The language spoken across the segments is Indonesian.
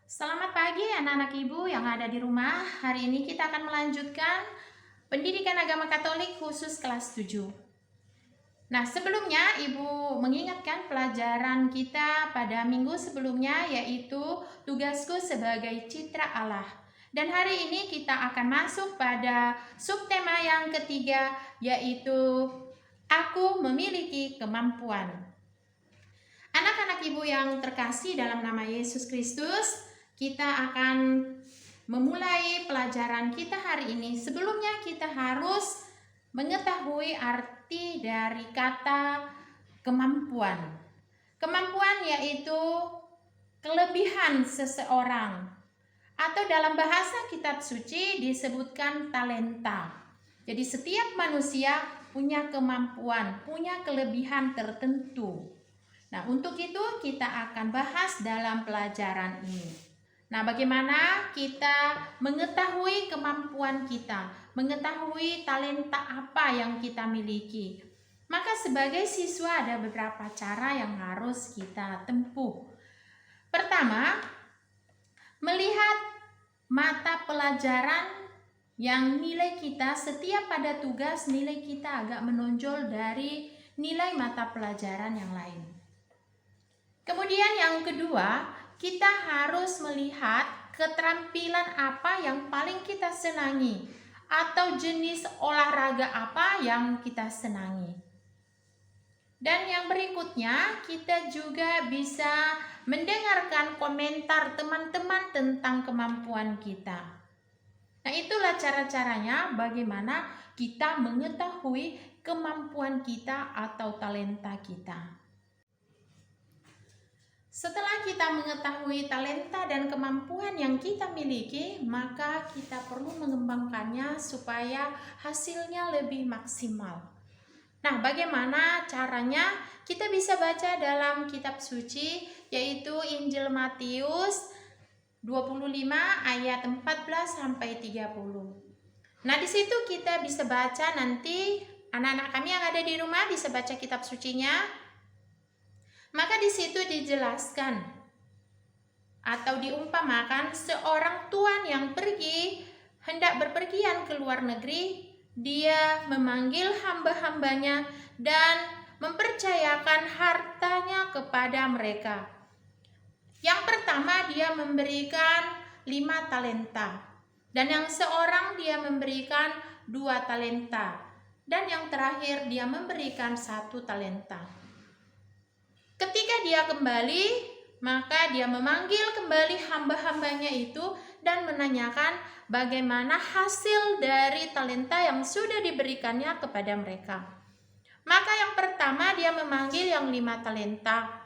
Selamat pagi anak-anak ibu yang ada di rumah. Hari ini kita akan melanjutkan pendidikan agama Katolik khusus kelas 7. Nah, sebelumnya ibu mengingatkan pelajaran kita pada minggu sebelumnya, yaitu tugasku sebagai citra Allah. Dan hari ini kita akan masuk pada subtema yang ketiga, yaitu aku memiliki kemampuan. Anak-anak ibu yang terkasih dalam nama Yesus Kristus, kita akan memulai pelajaran kita hari ini. Sebelumnya kita harus mengetahui arti dari kata kemampuan. Kemampuan yaitu kelebihan seseorang, atau dalam bahasa kitab suci disebutkan talenta. Jadi setiap manusia punya kemampuan, punya kelebihan tertentu. Nah, untuk itu kita akan bahas dalam pelajaran ini. Nah, bagaimana kita mengetahui kemampuan kita, mengetahui talenta apa yang kita miliki? Maka sebagai siswa ada beberapa cara yang harus kita tempuh. Pertama, melihat mata pelajaran yang nilai kita setiap pada tugas, nilai kita agak menonjol dari nilai mata pelajaran yang lain. Kemudian yang kedua, kita harus melihat keterampilan apa yang paling kita senangi atau jenis olahraga apa yang kita senangi. Dan yang berikutnya, kita juga bisa mendengarkan komentar teman-teman tentang kemampuan kita. Nah, itulah cara-caranya bagaimana kita mengetahui kemampuan kita atau talenta kita. Setelah kita mengetahui talenta dan kemampuan yang kita miliki, maka kita perlu mengembangkannya supaya hasilnya lebih maksimal. Nah, bagaimana caranya? Kita bisa baca dalam kitab suci, yaitu Injil Matius 25 ayat 14 sampai 30. Nah, di situ kita bisa baca, nanti anak-anak kami yang ada di rumah bisa baca kitab sucinya. Maka di situ dijelaskan atau diumpamakan seorang tuan yang hendak berpergian ke luar negeri. Dia memanggil hamba-hambanya dan mempercayakan hartanya kepada mereka. Yang pertama dia memberikan 5 talenta, dan yang seorang dia memberikan 2 talenta, dan yang terakhir dia memberikan 1 talenta. Ketika dia kembali, maka dia memanggil kembali hamba-hambanya itu dan menanyakan bagaimana hasil dari talenta yang sudah diberikannya kepada mereka. Maka yang pertama dia memanggil yang 5 talenta.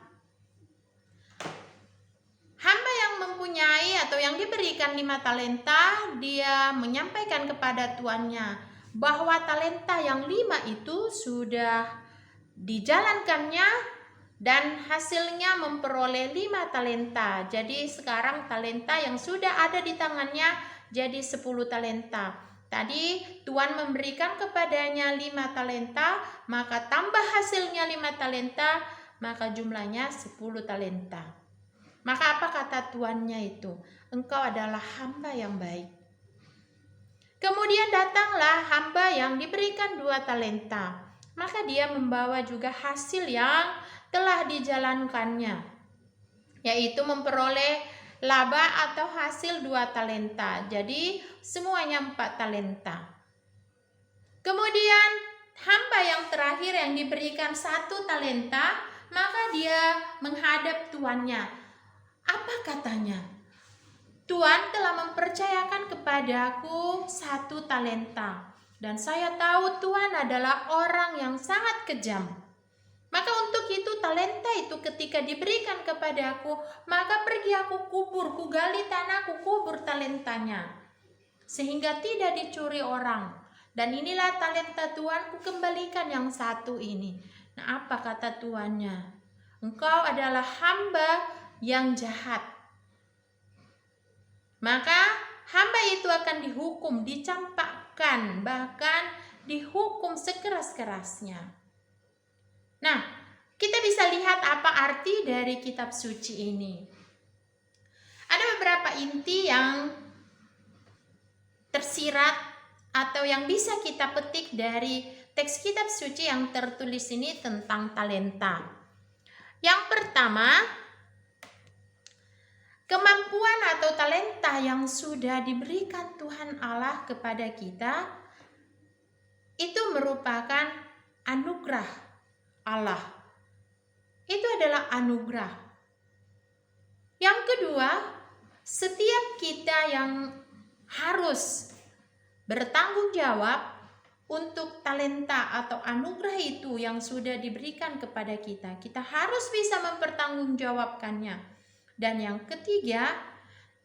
Hamba yang mempunyai atau yang diberikan 5 talenta, dia menyampaikan kepada tuannya bahwa talenta yang 5 itu sudah dijalankannya dan hasilnya memperoleh 5 talenta. Jadi sekarang talenta yang sudah ada di tangannya jadi 10 talenta. Tadi Tuhan memberikan kepadanya 5 talenta, maka tambah hasilnya 5 talenta, maka jumlahnya 10 talenta. Maka apa kata tuannya itu? Engkau adalah hamba yang baik. Kemudian datanglah hamba yang diberikan 2 talenta. Maka dia membawa juga hasil yang telah dijalankannya, yaitu memperoleh laba atau hasil 2 talenta. Jadi semuanya 4 talenta. Kemudian hamba yang terakhir yang diberikan 1 talenta, maka dia menghadap tuannya. Apa katanya? Tuhan telah mempercayakan kepadaku 1 talenta, dan saya tahu Tuhan adalah orang yang sangat kejam. Maka untuk itu talenta itu ketika diberikan kepadaku, maka pergi aku kubur, kugali tanah, ku kubur talentanya, sehingga tidak dicuri orang. Dan inilah talenta Tuhan, ku kembalikan yang 1 ini. Nah, apa kata tuannya? Engkau adalah hamba yang jahat. Maka hamba itu akan dihukum, dicampakkan, bahkan dihukum sekeras-kerasnya. Nah, kita bisa lihat apa arti dari kitab suci ini. Ada beberapa inti yang tersirat atau yang bisa kita petik dari teks kitab suci yang tertulis ini tentang talenta. Yang pertama, kemampuan atau talenta yang sudah diberikan Tuhan Allah kepada kita itu merupakan anugerah Allah. Itu adalah anugerah. Yang kedua, setiap kita yang harus bertanggung jawab untuk talenta atau anugerah itu yang sudah diberikan kepada kita. Kita harus bisa mempertanggungjawabkannya. Dan yang ketiga,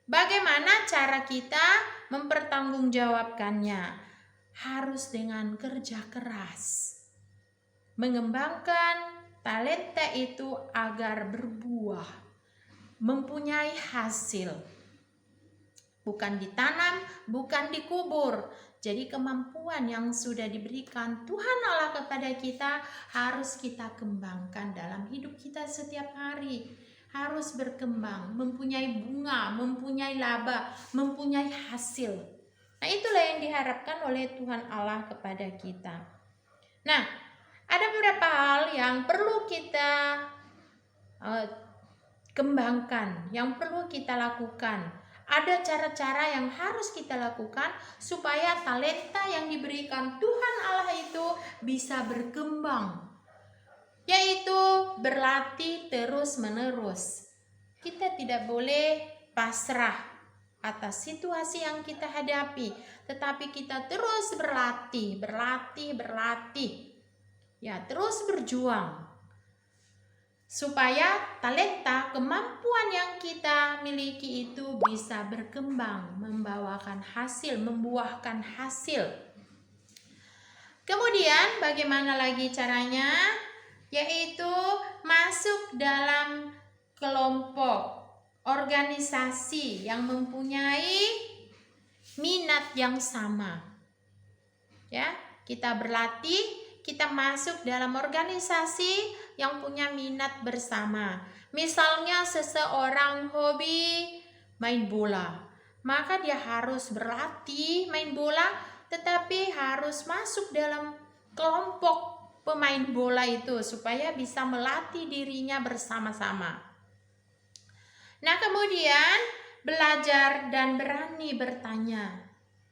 bagaimana cara kita mempertanggungjawabkannya? Harus dengan kerja keras. Mengembangkan talenta itu agar berbuah, mempunyai hasil. Bukan ditanam, bukan dikubur. Jadi kemampuan yang sudah diberikan Tuhan Allah kepada kita harus kita kembangkan dalam hidup kita setiap hari. Harus berkembang, mempunyai bunga, mempunyai laba, mempunyai hasil. Nah, itulah yang diharapkan oleh Tuhan Allah kepada kita. Nah, ada beberapa hal yang perlu kita kembangkan, yang perlu kita lakukan. Ada cara-cara yang harus kita lakukan supaya talenta yang diberikan Tuhan Allah itu bisa berkembang, yaitu berlatih terus-menerus. Kita tidak boleh pasrah atas situasi yang kita hadapi, tetapi kita terus berlatih. Ya, terus berjuang supaya talenta, kemampuan yang kita miliki itu bisa berkembang, membawakan hasil, membuahkan hasil. Kemudian bagaimana lagi caranya? Yaitu masuk dalam kelompok, organisasi yang mempunyai minat yang sama. Ya, kita berlatih, kita masuk dalam organisasi yang punya minat bersama. Misalnya seseorang hobi main bola, maka dia harus berlatih main bola, tetapi harus masuk dalam kelompok pemain bola itu supaya bisa melatih dirinya bersama-sama. Nah, kemudian belajar dan berani bertanya.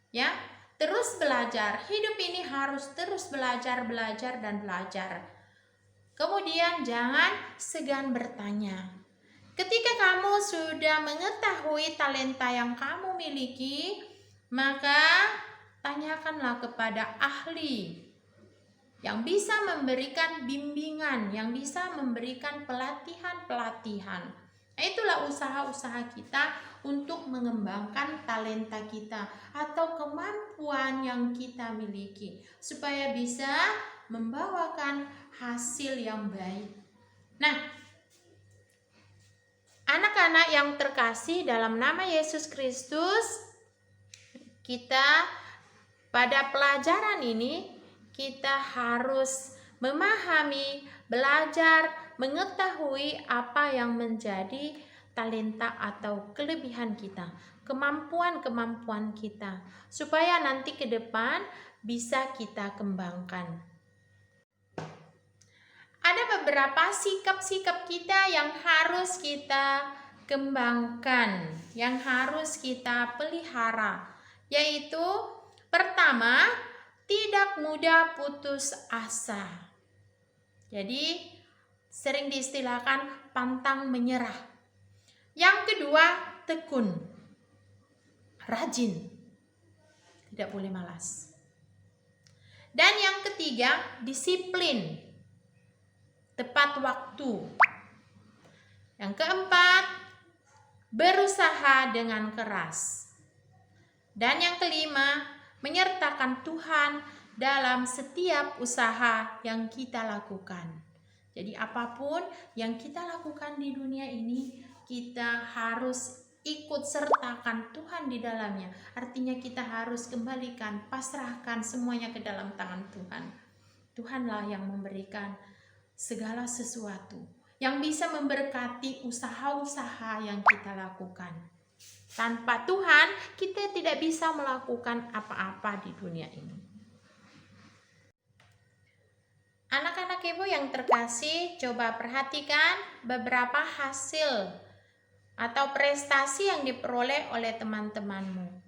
Ya, terus belajar. Hidup ini harus terus belajar. Kemudian jangan segan bertanya. Ketika kamu sudah mengetahui talenta yang kamu miliki, maka tanyakanlah kepada ahli yang bisa memberikan bimbingan, yang bisa memberikan pelatihan-pelatihan. Nah, itulah usaha-usaha kita untuk mengembangkan talenta kita atau kemampuan yang kita miliki supaya bisa membawakan hasil yang baik. Nah, anak-anak yang terkasih dalam nama Yesus Kristus, kita pada pelajaran ini kita harus memahami, belajar, mengetahui apa yang menjadi talenta atau kelebihan kita, kemampuan-kemampuan kita, supaya nanti ke depan bisa kita kembangkan. Ada beberapa sikap-sikap kita yang harus kita kembangkan, yang harus kita pelihara, yaitu pertama, tidak mudah putus asa. Jadi sering diistilahkan pantang menyerah. Yang kedua, tekun, rajin, tidak boleh malas. Dan yang ketiga, disiplin, tepat waktu. Yang keempat, berusaha dengan keras. Dan yang kelima, menyertakan Tuhan dalam setiap usaha yang kita lakukan. Jadi apapun yang kita lakukan di dunia ini, kita harus ikut sertakan Tuhan di dalamnya. Artinya kita harus kembalikan, pasrahkan semuanya ke dalam tangan Tuhan. Tuhanlah yang memberikan segala sesuatu, yang bisa memberkati usaha-usaha yang kita lakukan. Tanpa Tuhan, kita tidak bisa melakukan apa-apa di dunia ini. Anak-anak ibu yang terkasih, coba perhatikan beberapa hasil atau prestasi yang diperoleh oleh teman-temanmu.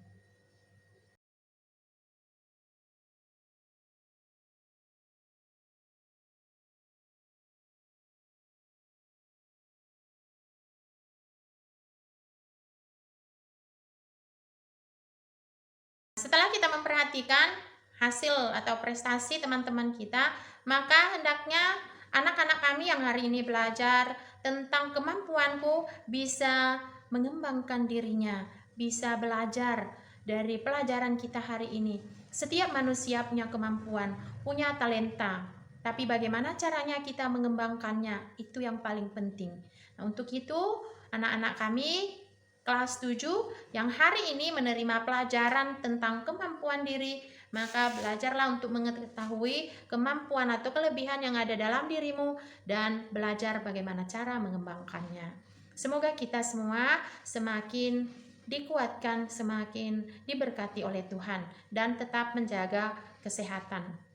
Setelah kita memperhatikan hasil atau prestasi teman-teman kita, maka hendaknya anak-anak kami yang hari ini belajar tentang kemampuanku bisa mengembangkan dirinya, bisa belajar dari pelajaran kita hari ini. Setiap manusia punya kemampuan, punya talenta, tapi bagaimana caranya kita mengembangkannya, itu yang paling penting. Nah, untuk itu anak-anak kami kelas 7 yang hari ini menerima pelajaran tentang kemampuan diri, maka belajarlah untuk mengetahui kemampuan atau kelebihan yang ada dalam dirimu dan belajar bagaimana cara mengembangkannya. Semoga kita semua semakin dikuatkan, semakin diberkati oleh Tuhan dan tetap menjaga kesehatan.